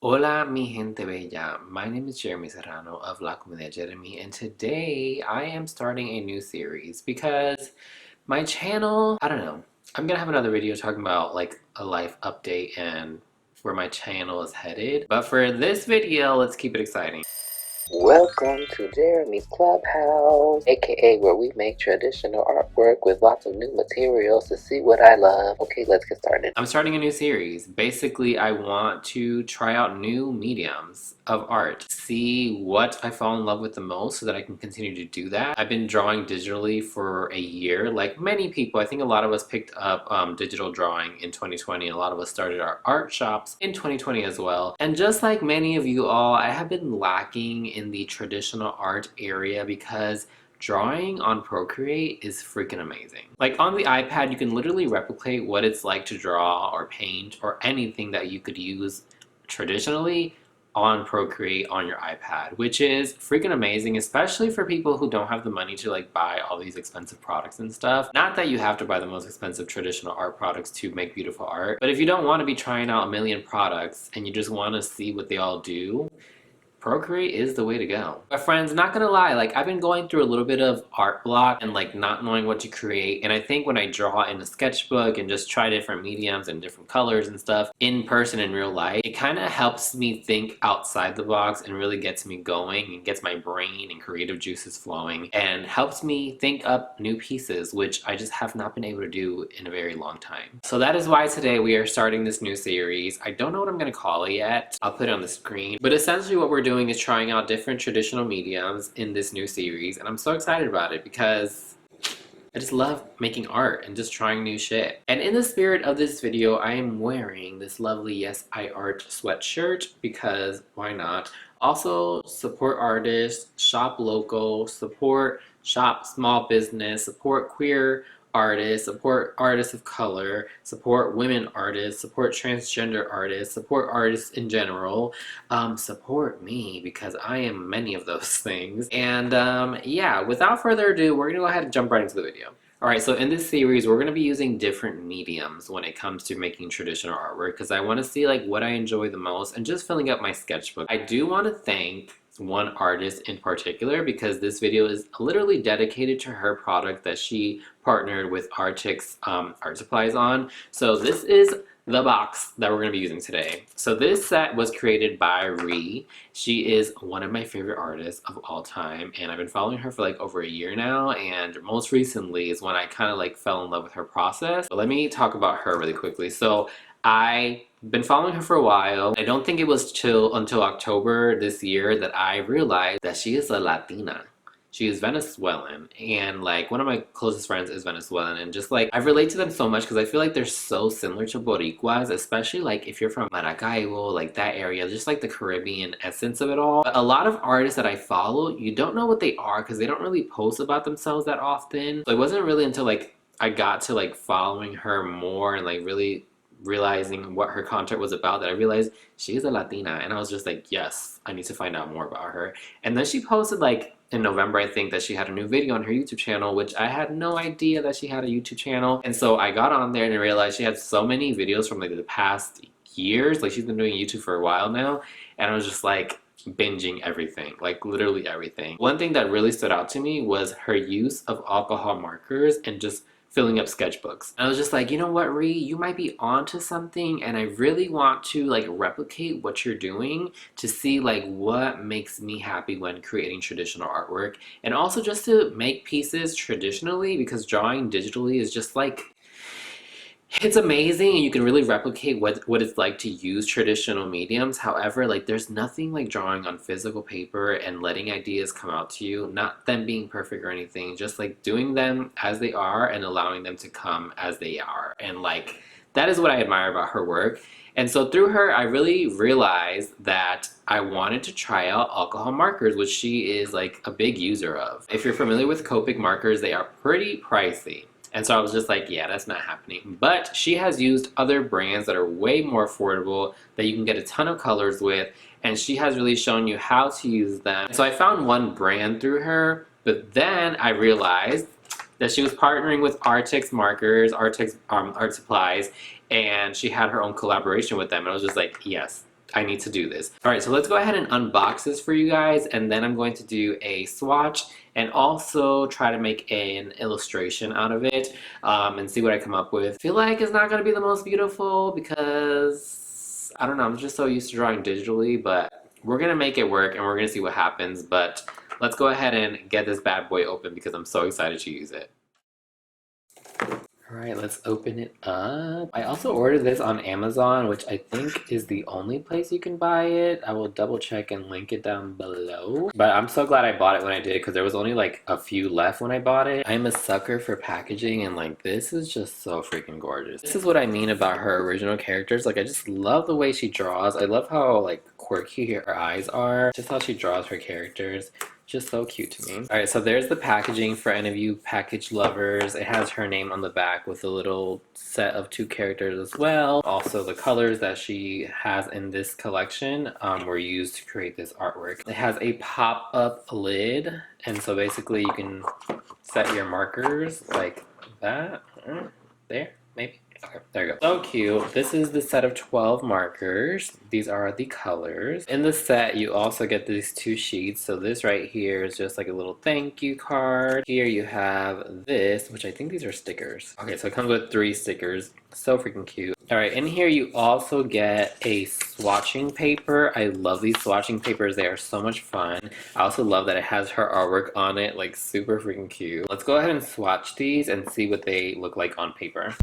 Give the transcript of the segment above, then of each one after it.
Hola mi gente bella, my name is Jeremy Serrano of La Comedia Jeremy, and today I am starting a new series because my channel, I don't know, I'm gonna have another video talking about like a life update and where my channel is headed, but for this video, let's keep it exciting. Welcome to Jeremy's Clubhouse, aka where we make traditional artwork with lots of new materials to see what I love. Okay, let's get started. I'm starting a new series. Basically, I want to try out new mediums of art, see what I fall in love with the most so that I can continue to do that. I've been drawing digitally for a year, like many people. I think a lot of us picked up digital drawing in 2020. A lot of us started our art shops in 2020 as well. And just like many of you all, I have been lacking in the traditional art area because drawing on Procreate is freaking amazing. Like on the iPad, you can literally replicate what it's like to draw or paint or anything that you could use traditionally on Procreate on your iPad, which is freaking amazing, especially for people who don't have the money to like buy all these expensive products and stuff. Not that you have to buy the most expensive traditional art products to make beautiful art, but if you don't want to be trying out a million products and you just want to see what they all do, Procreate is the way to go. But friends, not gonna lie, like I've been going through a little bit of art block and like not knowing what to create. And I think when I draw in a sketchbook and just try different mediums and different colors and stuff in person in real life, it kind of helps me think outside the box and really gets me going and gets my brain and creative juices flowing and helps me think up new pieces, which I just have not been able to do in a very long time. So that is why today we are starting this new series. I don't know what I'm gonna call it yet. I'll put it on the screen. But essentially what we're doing is trying out different traditional mediums in this new series, and I'm so excited about it because I just love making art and just trying new shit. And in the spirit of this video, I am wearing this lovely Yes I Art sweatshirt because why not? Also, support artists, shop local, support shop small business, support queer artists, support artists of color, support women artists, support transgender artists, support artists in general, support me because I am many of those things. And yeah, without further ado, we're gonna go ahead and jump right into the video. Alright, so in this series, we're going to be using different mediums when it comes to making traditional artwork because I want to see like what I enjoy the most and just filling up my sketchbook. I do want to thank one artist in particular because this video is literally dedicated to her product that she partnered with Arrtx art supplies on. So this is the box that we're going to be using today. So this set was created by Ree. She is one of my favorite artists of all time, and I've been following her for like over a year now, and most recently is when I kind of like fell in love with her process. But let me talk about her really quickly. So I've been following her for a while. I don't think it was until October this year that I realized that she is a Latina. She is Venezuelan, and like one of my closest friends is Venezuelan, and just like I relate to them so much because I feel like they're so similar to Boricuas, especially like if you're from Maracaibo, like that area, just like the Caribbean essence of it all. But a lot of artists that I follow, you don't know what they are because they don't really post about themselves that often. So it wasn't really until like I got to like following her more and like really realizing what her content was about that I realized she is a Latina, and I was just like, yes, I need to find out more about her. And then she posted like in November, I think, that she had a new video on her YouTube channel, which I had no idea that she had a YouTube channel. And so I got on there and I realized she had so many videos from like the past years. Like she's been doing YouTube for a while now, and I was just like binging everything, like literally everything. One thing that really stood out to me was her use of alcohol markers and just filling up sketchbooks. And I was just like, you know what, Ree, you might be onto something, and I really want to like replicate what you're doing to see like what makes me happy when creating traditional artwork, and also just to make pieces traditionally because drawing digitally is just like, it's amazing and you can really replicate what it's like to use traditional mediums. However, like there's nothing like drawing on physical paper and letting ideas come out to you, not them being perfect or anything, just like doing them as they are and allowing them to come as they are. And like that is what I admire about her work. And so through her, I really realized that I wanted to try out alcohol markers, which she is like a big user of. If you're familiar with Copic markers, they are pretty pricey. And so I was just like, yeah, that's not happening. But she has used other brands that are way more affordable that you can get a ton of colors with, and she has really shown you how to use them. So I found one brand through her, but then I realized that she was partnering with Arrtx markers, Arrtx art supplies, and she had her own collaboration with them. And I was just like, yes, I need to do this. All right, so let's go ahead and unbox this for you guys, and then I'm going to do a swatch and also try to make an illustration out of it and see what I come up with. I feel like it's not going to be the most beautiful because, I don't know, I'm just so used to drawing digitally, but we're going to make it work and we're going to see what happens. But let's go ahead and get this bad boy open because I'm so excited to use it. All right, let's open it up. I also ordered this on Amazon, which I think is the only place you can buy it. I will double check and link it down below. But I'm so glad I bought it when I did because there was only like a few left when I bought it. I'm a sucker for packaging and like this is just so freaking gorgeous. This is what I mean about her original characters. Like I just love the way she draws. I love how like quirky her eyes are. Just how she draws her characters. Just so cute to me. All right, so there's the packaging for any of you package lovers. It has her name on the back with a little set of 2 characters as well. Also, the colors that she has in this collection were used to create this artwork. It has a pop-up lid, and so basically you can set your markers like that. There, maybe. Okay, there you go. So cute. This is the set of 12 markers. These are the colors. In the set, you also get these 2 sheets. So this right here is just like a little thank you card. Here you have this, which I think these are stickers. Okay, so it comes with 3 stickers. So freaking cute. All right, in here you also get a swatching paper. I love these swatching papers. They are so much fun. I also love that it has her artwork on it, like super freaking cute. Let's go ahead and swatch these and see what they look like on paper.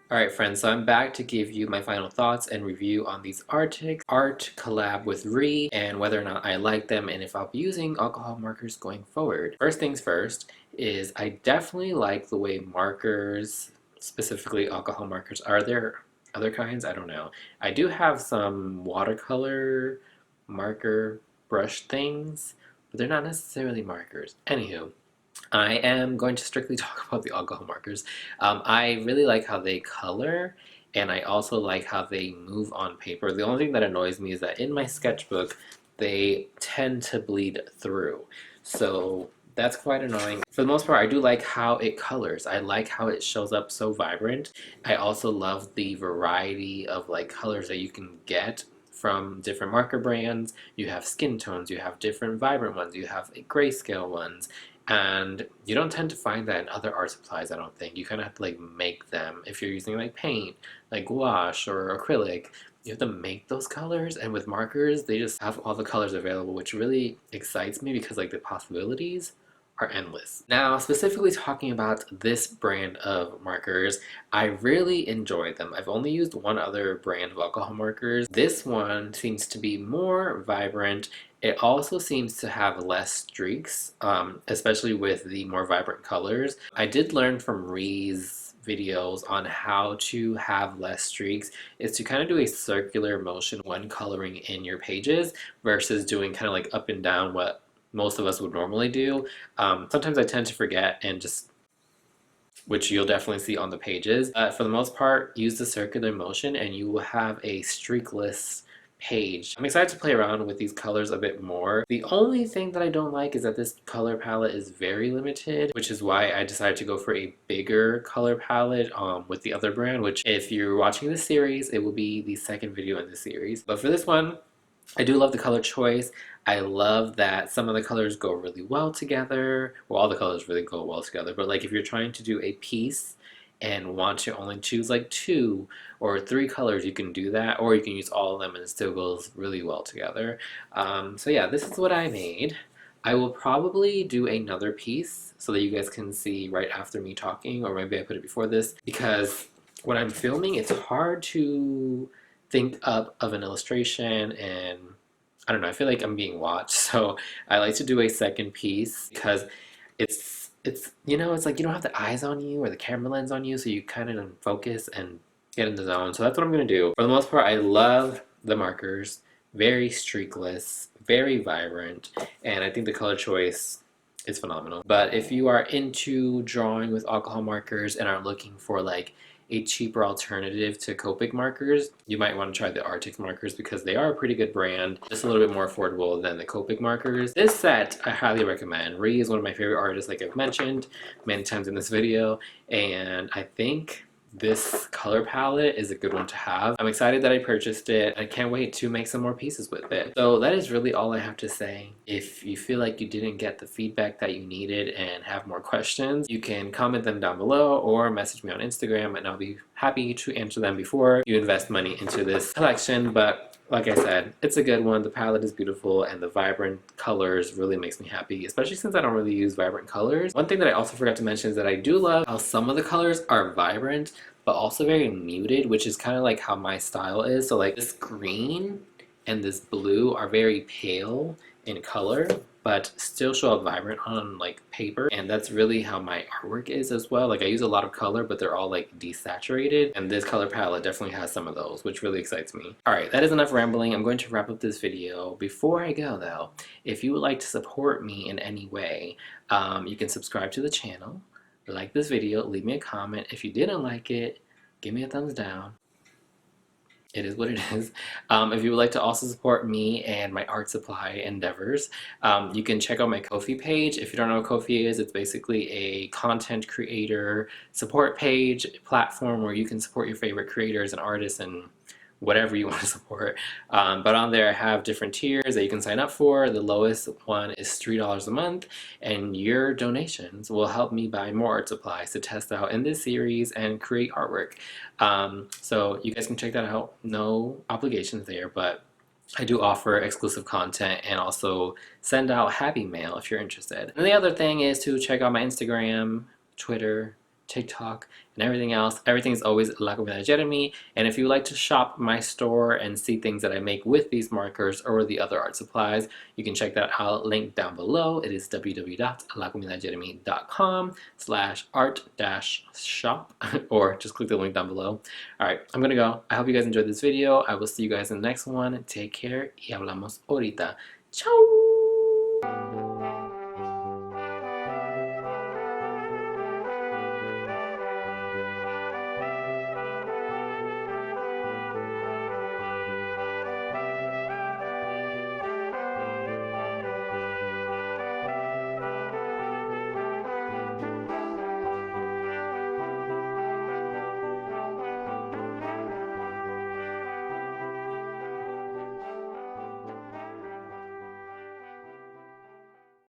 Alright friends, so I'm back to give you my final thoughts and review on these Arrtx art collab with Ree and whether or not I like them and if I'll be using alcohol markers going forward. First things first is I definitely like the way markers, specifically alcohol markers, are there other kinds? I don't know. I do have some watercolor marker brush things, but they're not necessarily markers. Anywho, I am going to strictly talk about the alcohol markers. I really like how they color, and I also like how they move on paper. The only thing that annoys me is that in my sketchbook, they tend to bleed through. So that's quite annoying. For the most part, I do like how it colors. I like how it shows up so vibrant. I also love the variety of like colors that you can get from different marker brands. You have skin tones, you have different vibrant ones, you have grayscale ones. And you don't tend to find that in other art supplies, I don't think. You kind of have to like make them. If you're using like paint, like gouache or acrylic, you have to make those colors. And with markers, they just have all the colors available, which really excites me because like the possibilities are endless. Now, specifically talking about this brand of markers, I really enjoy them. I've only used one other brand of alcohol markers. This one seems to be more vibrant. It also seems to have less streaks, especially with the more vibrant colors. I did learn from Ree's videos on how to have less streaks is to kind of do a circular motion when coloring in your pages versus doing kind of like up and down what most of us would normally do. Sometimes I tend to forget and just, which you'll definitely see on the pages. For the most part, use the circular motion and you will have a streakless page. I'm excited to play around with these colors a bit more. The only thing that I don't like is that this color palette is very limited, which is why I decided to go for a bigger color palette with the other brand, which if you're watching this series, it will be the second video in the series. But for this one, I do love the color choice. I love that some of the colors go really well together. Well, all the colors really go well together, but like if you're trying to do a piece and want to only choose like 2 or 3 colors, you can do that, or you can use all of them and it still goes really well together. So yeah, this is what I made. I will probably do another piece so that you guys can see right after me talking, or maybe I put it before this, because when I'm filming, it's hard to think up of an illustration, and I don't know, I feel like I'm being watched. So I like to do a second piece because it's you know, it's like you don't have the eyes on you or the camera lens on you, so you kind of focus and get in the zone. So that's what I'm gonna do. For the most part, I love the markers. Very streakless, very vibrant, and I think the color choice is phenomenal. But if you are into drawing with alcohol markers and are looking for like a cheaper alternative to Copic markers, you might want to try the Arrtx markers because they are a pretty good brand, just a little bit more affordable than the Copic markers. This set I highly recommend. Ree is one of my favorite artists, like I've mentioned many times in this video, and I think this color palette is a good one to have. I'm excited that I purchased it. I can't wait to make some more pieces with it. So that is really all I have to say. If you feel like you didn't get the feedback that you needed and have more questions, you can comment them down below or message me on Instagram and I'll be happy to answer them before you invest money into this collection. But like I said, it's a good one. The palette is beautiful and the vibrant colors really makes me happy, especially since I don't really use vibrant colors. One thing that I also forgot to mention is that I do love how some of the colors are vibrant but also very muted, which is kind of like how my style is. So like this green and this blue are very pale in color, but still show up vibrant on like paper, and that's really how my artwork is as well. Like I use a lot of color, but they're all like desaturated, and this color palette definitely has some of those, which really excites me. Alright, that is enough rambling. I'm going to wrap up this video. Before I go though, if you would like to support me in any way, you can subscribe to the channel, like this video, leave me a comment. If you didn't like it, give me a thumbs down. It is what it is. If you would like to also support me and my art supply endeavors, you can check out my Ko-fi page. If you don't know what Ko-fi is, it's basically a content creator support page platform where you can support your favorite creators and artists and whatever you want to support. But on there I have different tiers that you can sign up for. The lowest one is $3 a month, and your donations will help me buy more art supplies to test out in this series and create artwork. So you guys can check that out. No obligations there, but I do offer exclusive content and also send out happy mail if you're interested. And the other thing is to check out my Instagram, Twitter, TikTok, and everything else. Everything is always La Comida de Jeremy. And if you like to shop my store and see things that I make with these markers or the other art supplies, you can check that out, link down below. It is www.lacomidajeremy.com/art-shop or just click the link down below. Alright, I'm gonna go. I hope you guys enjoyed this video. I will see you guys in the next one. Take care y hablamos ahorita. Ciao!